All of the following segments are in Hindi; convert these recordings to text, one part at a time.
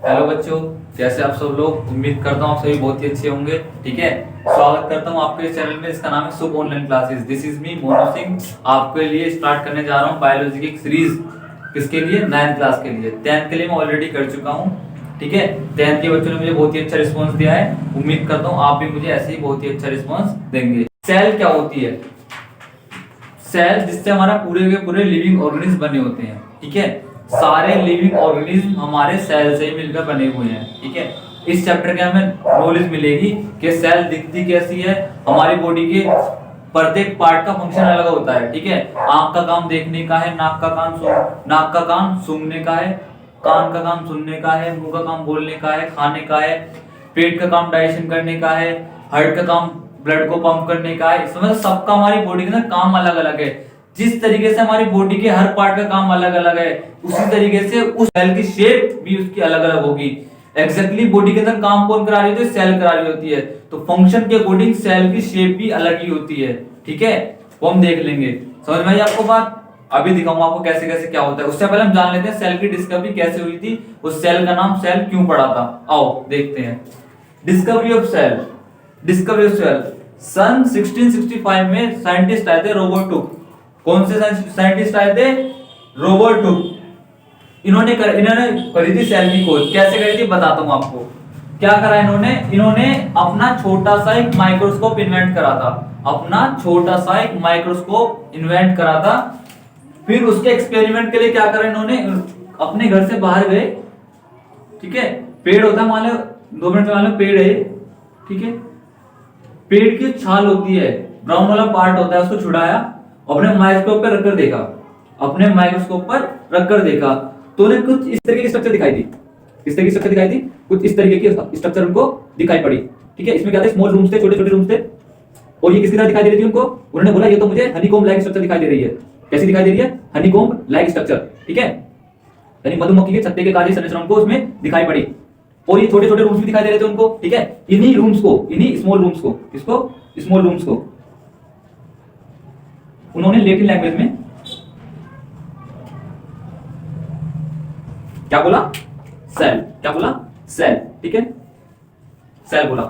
हेलो बच्चों, कैसे आप सब लोग। उम्मीद करता हूँ आप सभी बहुत ही अच्छे होंगे। ठीक है, स्वागत करता हूँ आपके इस चैनल में। इसका नाम है Shubh online classes. This is me Monu Singh. आपके लिए स्टार्ट करने जा रहा हूँ बायोलॉजी की एक सीरीज। किसके लिए? 9th क्लास के लिए। 10th के लिए मैं ऑलरेडी कर चुका हूँ। ठीक है, 10th के बच्चों ने मुझे बहुत ही अच्छा रिस्पॉन्स दिया है। उम्मीद करता हूँ आप भी मुझे ऐसे ही बहुत ही अच्छा रिस्पॉन्स देंगे। सेल क्या होती है? सेल जिससे हमारा पूरे के पूरे लिविंग ऑर्गेनिज्म बने होते हैं। ठीक है, सारे लिविंग ऑर्गेनिज्म हमारे सेल से ही मिलकर बने हुए हैं। ठीक है, इस चैप्टर के हमें नॉलेज मिलेगी कि सेल दिखती कैसी है, हमारी बॉडी के प्रत्येक पार्ट का फंक्शन अलग होता है। ठीक है, आंख का काम देखने का है, नाक का काम सूंघने का है, कान का काम सुनने का है, मुंह का काम बोलने का है, खाने का है, पेट का काम डाइजेशन करने का है, हार्ट का काम ब्लड को पंप करने का है। इसमें सबका हमारी बॉडी के अंदर काम अलग अलग है। जिस तरीके से हमारी बॉडी के हर पार्ट का काम अलग अलग है, उसी तरीके से उस सेल की शेप भी उसकी अलग अलग होगी। एग्जैक्टली बॉडी के अंदर काम कौन करा रही होती है? सेल करा रही होती है। तो फंक्शन के अकॉर्डिंग सेल की शेप भी अलग ही होती है। ठीक है, वो हम देख लेंगे। समझ में आई आपको बात? अभी दिखाऊंगा आपको कैसे कैसे क्या होता है। उससे पहले हम जान लेते हैं सेल की डिस्कवरी कैसे हुई थी, उस सेल का नाम सेल क्यों पड़ा था। आओ देखते हैं। Discovery of cell. Discovery of cell सन 1665 में साइंटिस्ट आए थे, रॉबर्ट हुक। कौन से साइंटिस्ट आए थे? Robert Hooke. इन्होंने करी थी सेल की खोज। कैसे करी थी बताता हूं आपको। क्या करा इन्होंने अपना छोटा सा एक माइक्रोस्कोप इन्वेंट करा था। अपना छोटा सा एक माइक्रोस्कोप इन्वेंट करा था। फिर उसके एक्सपेरिमेंट के लिए क्या करा इन्होंने? अपने घर से बाहर गए। ठीक है, पेड़ होता है, मान लो 2 मिनट मान लो पेड़ है। ठीक है, पेड़ की छाल होती है, ब्राउन वाला पार्ट होता है, उसको छुड़ाया, अपने माइक्रोस्कोप पर रखकर देखा। अपने माइक्रोस्कोप पर रखकर देखा तो उन्हें कुछ इस तरीके की स्ट्रक्चर दिखाई दी। इस तरीके की स्ट्रक्चर दिखाई दी, कुछ इस तरीके की स्ट्रक्चर उनको दिखाई पड़ी। ठीक है, इसमें क्या थे? स्मॉल रूम्स थे, छोटे छोटे रूम्स थे। और ये किसकी तरह दिखाई दे रही थी उनको? उन्होंने बोला ये तो मुझे हनीकॉम्ब लाइक स्ट्रक्चर दिखाई दे रही है। कैसी दिखाई दे रही है? Honeycomb like structure. ठीक है, यानी मधुमक्खी के छत्ते के कार्य संरचना उनको उसमें दिखाई पड़ी। और ये छोटे छोटे रूम्स भी दिखाई दे रहे थे उनको। ठीक है, इन्हीं रूम्स को, इन्हीं स्मॉल रूम्स को, इसको स्मॉल रूम्स को उन्होंने लैटिन लैंग्वेज में क्या बोला? सेल। क्या बोला? सेल। ठीक है, सेल बोला।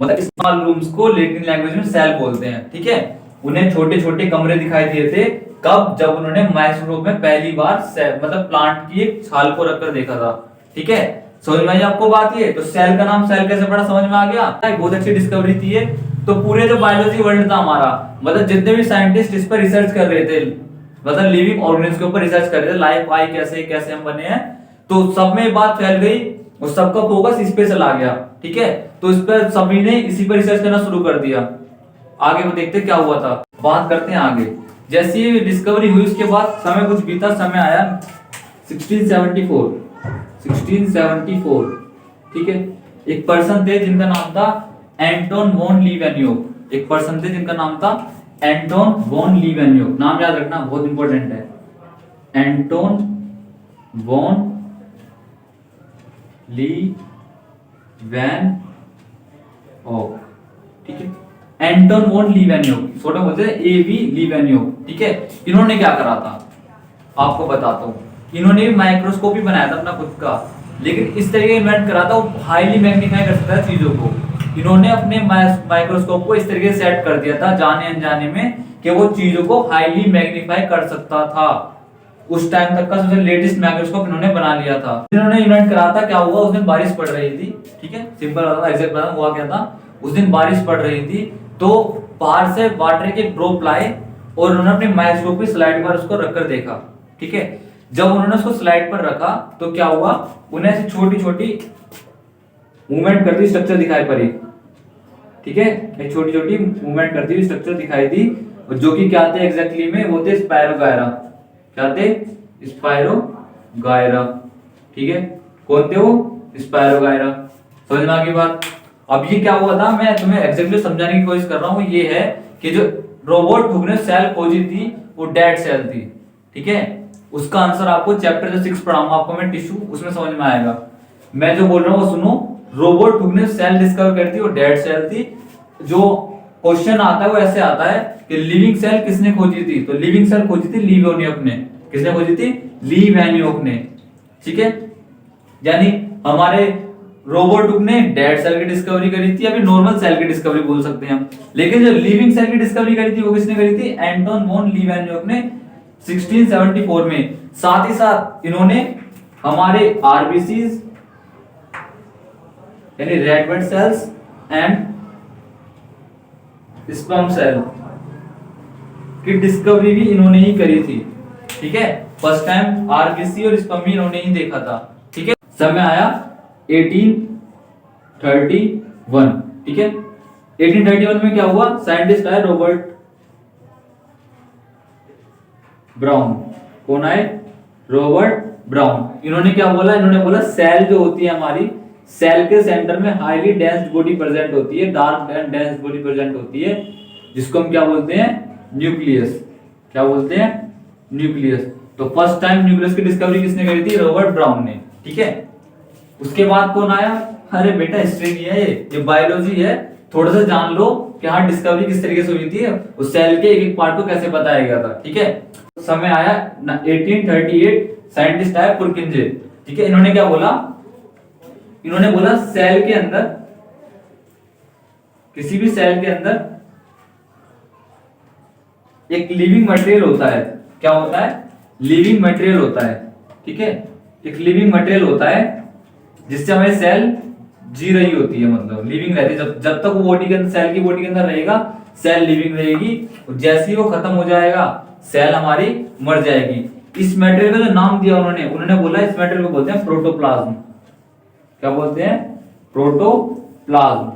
मतलब स्मॉल रूम्स को लैटिन लैंग्वेज में सेल बोलते हैं। ठीक है, उन्हें छोटे छोटे कमरे दिखाई दिए थे। कब? जब उन्होंने माइक्रोस्कोप में पहली बार मतलब प्लांट की एक छाल को रखकर देखा था। ठीक है, समझ में आई आपको बात? ये तो सेल का नाम सेल कैसे पड़ा, समझ में आ गया? बहुत अच्छी डिस्कवरी थी ये। तो पूरे जो बायोलॉजी वर्ल्ड था हमारा, मतलब जितने भी साइंटिस्ट इस पर रिसर्च कर रहे थे, मतलब लिविंग ऑर्गेनिज्म के ऊपर रिसर्च कर रहे थे, लाइफ आई कैसे कैसे हम बने हैं, तो सब में बात फैल गई और सबका फोकस इस पे चला गया। ठीक है, तो इस पर सभी ने इसी पर रिसर्च करना शुरू कर दिया। आगे वो देखते क्या हुआ था, बात करते हैं आगे। जैसी ये डिस्कवरी हुई उसके बाद समय कुछ बीता, समय आया 1674। 1674। ठीक है, एक पर्सन थे जिनका नाम था एंटोन वॉन लीवेन्योक। एक पर्सन थे जिनका नाम था एंटोन वॉन लीवेन्योक। नाम याद रखना, बहुत इंपॉर्टेंट है। Anton van Leeuwenhoek. ठीक है, एंटोन वॉन लीवेन्योक, छोटा बोलते हैं एवी लीवेन्योक। ठीक है, इन्होंने क्या करा था आपको बताता हूं। इन्होंने माइक्रोस्कोप ही बनाया था अपना खुद का, लेकिन इस तरीके इन्वेंट करा था, वो हाईली मैग्नीफाई कर सकता है चीजों को। इन्होंने अपने माइक्रोस्कोप को इस तरीके से सेट कर दिया था जाने अनजाने में कि वो चीजों को हाईली मैग्नीफाई कर सकता था। उस टाइम तक का सबसे लेटेस्ट माइक्रोस्कोप इन्होंने बना लिया था। इन्होंने इन्वेंट करा था। क्या हुआ? उस दिन बारिश पड़ रही थी। ठीक है, सिंपल बता, एग्जैक्ट बता, हुआ क्या था? उस दिन बारिश पड़ रही थी, तो बाहर से वाटर के ड्रॉप लाए और उन्होंने अपने माइक्रोस्कोप की स्लाइड पर उसको रखकर देखा। ठीक है, जब उन्होंने उसको स्लाइड पर रखा तो क्या हुआ? उन्हें ऐसी छोटी छोटी मूवमेंट करती स्ट्रक्चर दिखाई पड़ी। ठीक है, एक छोटी छोटी मूवमेंट करती हुई स्ट्रक्चर दिखाई दी, जो कि क्या थे एग्जैक्टली में? वो थे स्पायरोगायरा। क्या थे? स्पायरोगायरा। ठीक है, कौन थे वो? स्पायरोगायरा। समझ में आ गई बात? अब ये क्या हुआ था, मैं तुम्हें एग्जैक्टली समझाने की कोशिश कर रहा हूँ। ये है कि जो रॉबर्ट हुक ने सेल खोजी थी वो डेड सेल थी। ठीक है, उसका आंसर आपको चैप्टर जो 6 पढ़ाऊंगा आपको मैं, टिश्यू, उसमें समझ में आएगा। मैं जो बोल रहा हूँ वो सुनो। रॉबर्ट हुक ने सेल डिस्कवर करी थी, वो डेड सेल थी। जो क्वेश्चन आता है वो ऐसे आता है कि लिविंग सेल किसने खोजी थी? तो लिविंग सेल खोजी थी लीवेन्योक ने। किसने खोजी थी? लीवेन्योक ने। ठीक है, यानी हमारे रोबर्ट हुक ने डेड सेल की डिस्कवरी करी थी, अभी नॉर्मल सेल की डिस्कवरी बोल सकते हैं हम। लेकिन जो लिविंग सेल की डिस्कवरी करी थी वो किसने करी थी? एंटोन वॉन लीवेन्योक ने 1674 में। साथ ही साथ इन्होंने हमारे आरबीसीज यानी red blood cells and sperm cell की डिस्कवरी भी इन्होंने ही करी थी। ठीक है, फर्स्ट टाइम आरबीसी और स्पर्म भी इन्होंने ही देखा था। ठीक है, समय आया 1831। ठीक है, 1831 में क्या हुआ? साइंटिस्ट आए रॉबर्ट ब्राउन। कौन आए? Robert brown. इन्होंने क्या बोला? इन्होंने बोला सेल जो होती है हमारी, सेल के सेंटर में हाईली डेंस बॉडी प्रेजेंट होती है, dark and dense body present होती है, जिसको हम क्या बोलते हैं? न्यूक्लियस। क्या बोलते हैं? न्यूक्लियस। तो फर्स्ट टाइम न्यूक्लियस की डिस्कवरी किसने करी थी? रॉबर्ट ब्राउन ने। ठीक है, उसके बाद कौन आया? अरे बेटा हिस्ट्री नहीं है ये बायोलॉजी है, थोड़ा सा जान लो कि हाँ डिस्कवरी किस तरीके से हुई थी, उस सेल के एक एक पार्ट को कैसे बताया गया था। ठीक है, समय आया 1838, साइंटिस्ट आया पुरकिंजे। ठीक है, इन्होंने क्या बोला? इन्होंने बोला सेल के अंदर, किसी भी सेल के अंदर एक लिविंग मटेरियल होता है। क्या होता है? लिविंग मटेरियल होता है। ठीक है, एक लिविंग मटेरियल होता है जिससे हमारी सेल जी रही होती है, मतलब लिविंग रहती है। जब तक वो बॉडी के अंदर, सेल की बॉडी के अंदर रहेगा, सेल लिविंग रहेगी, और जैसे ही वो खत्म हो जाएगा सेल हमारी मर जाएगी। इस मटेरियल का जो नाम दिया उन्होंने बोला इस मटेरियल को बोलते हैं प्रोटोप्लाज्म। क्या बोलते हैं? प्रोटोप्लाज्म।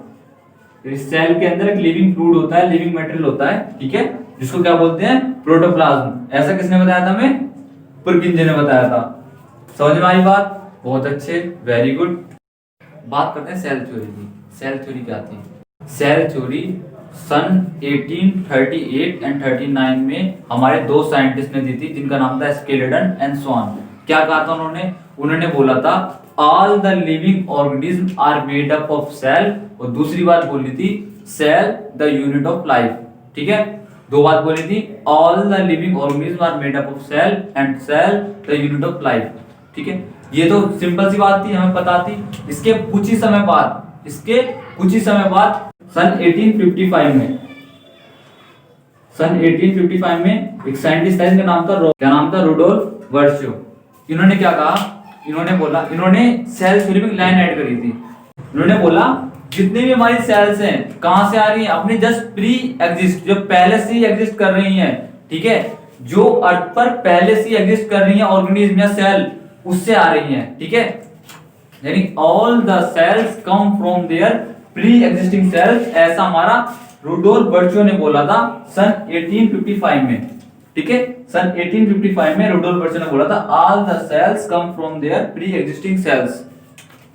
इस सेल के अंदर एक लिविंग फ्लूइड होता है, लिविंग मटेरियल होता है। ठीक है, जिसको क्या बोलते हैं? प्रोटोप्लाज्म। ऐसा किसने बताया था हमें? पुरकिंजे ने बताया था। समझ में आई बात? बहुत अच्छे, वेरी गुड। बात करते हैं सेल थ्योरी की। सेल थ्योरी क्या थी? सेल थ्योरी सन 1838 एंड 39 में हमारे दो साइंटिस्ट ने दी थी, जिनका नाम था स्केलेटन एंड स्वान। क्या कहा था उन्होंने बोला था all the living organism are made up of cell, और दूसरी बात बोली थी cell the unit of life. ठीक है, दो बात बोली थी, all the living organism are made up of cell and cell the unit of life. ठीक है, ये तो सिंपल सी बात थी, हमें पता थी। इसके कुछ ही समय बाद सन 1855 में एक साइंटिस्ट था, इनका नाम था रुडोल्फ वर्शियो। इन्होंने क्या कहा? इन्होंने सेल थ्योरी में लाइन ऐड करी थी। इन्होंने बोला जितनी भी हमारी सेल्स हैं कहां से आ रही हैं? अपनी जस्ट प्री एग्जिस्ट, जो पहले से ही एग्जिस्ट कर रही हैं। ठीक है, जो अर्थ पर पहले से ही एग्जिस्ट कर रही हैं ऑर्गेनिज्म या सेल, उससे आ रही हैं। ठीक है, यानी all the cells come from their pre existing cells, ऐसा हमारा रुडोल्फ वर्शियो ने बोला था सन 1855 में। ठीक है, सन 1855 में रुडोल्फ वर्शियो ने बोला था all the cells come from their pre existing cells.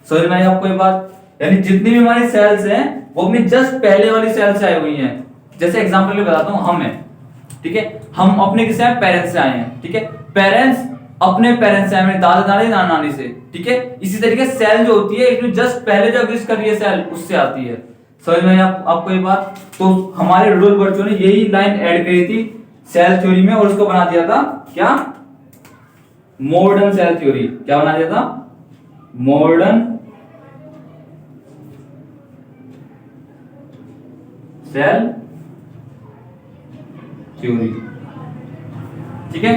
समझ में आई आपको ये बात? यानी जितनी भी हमारी सेल्स हैं वो अपनी जस्ट पहले वाली सेल से आई हुई हैं। जैसे एग्जांपल के बताता हूं, हम हैं। ठीक है, हम अपने किसे हैं? पेरेंट्स से आए हैं। ठीक है, पेरेंट्स अपने पेरेंट्स से आए, मेरे दादा दादी नाना नानी से। ठीक है, इसी तरीके सेल जो होती है इसमें जस्ट पहले जो एग्जिस्ट कर रही है सेल, उससे आती है। समझ में आपको ये बात? तो हमारे रुडोल्फ वर्शियो ने यही लाइन ऐड करी थी सेल थ्योरी में, और उसको बना दिया था क्या? Modern cell theory. क्या बना दिया था? Modern cell theory. ठीक है,